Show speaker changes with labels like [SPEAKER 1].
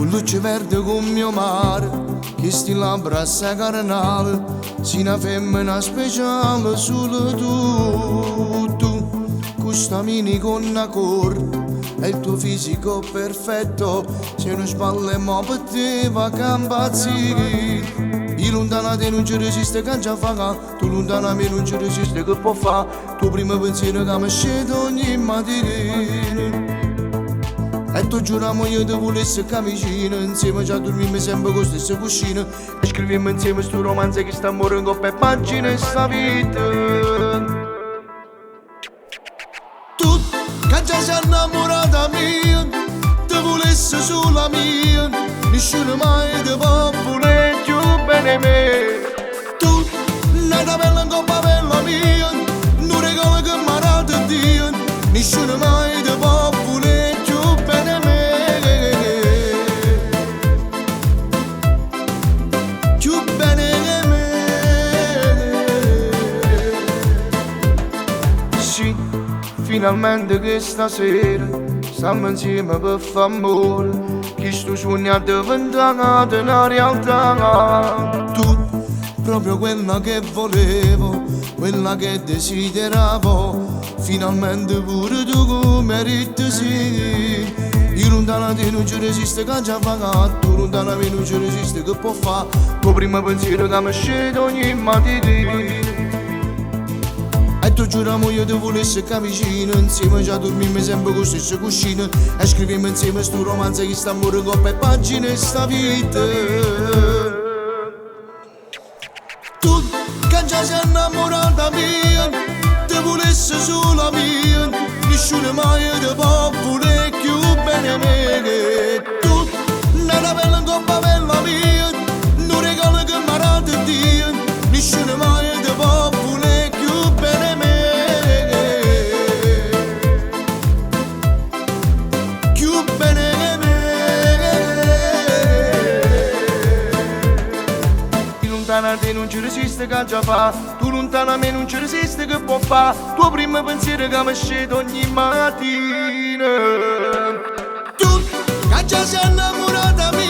[SPEAKER 1] con luce verde come mio mare, che sti labbra assai carnale, si una femmina speciale solo tu, questa mini gonna corta, e il tuo fisico perfetto, se non spalle mo per te va campazzi. Io lontana te non ci resiste che già fa, tu lontana me non ci resiste che può fa, tuo primo pensiero che mi scende ogni mattina. E tu giuriamo io ti volessi che vicino, insieme già dormimmo sempre con stesse cuscine, e scrivimmo insieme sto romanzo che sta morendo per pagine sta vita. Tu che già sei innamorata mia, ti volessi solo mia, nessuno mai ti può volere più bene me. Tu, nata bella coppa bella mia, non regalo che mi ha dato Dio, nessuno mai ti può volere più bene me. Più bene che me. Sì, finalmente che stasera stiamo insieme per fare amore, che sto sogno è diventato una realtà. Tu, proprio quella che volevo, quella che desideravo, finalmente pure tu come meriti sì. Io lontana te non ci resiste che già fa, tu lontana me non ci resiste che può fa, tuo primo pensiero che mi scende ogni mattina. E tu giuriamo io ti volessi che vicino, insieme già dormimmo sempre con stesse cuscine, e scrivimmo insieme sto romanzo che sta morendo per pagine sta vita. Tu che già sei innamorata mia, ti volessi solo mia, nessuno mai ti può volere più bene me. Tu, nella bella coppa bella mia, non regalo che mi ha dato Dio, nessuno mai ti può volere più bene me. Più bene che me. Io lontana te non ci resiste che già fa, tu lontana me non ci resiste che può fa, tuo primo pensiero che mi scende ogni mattina. Tu che già sei innamorata mia,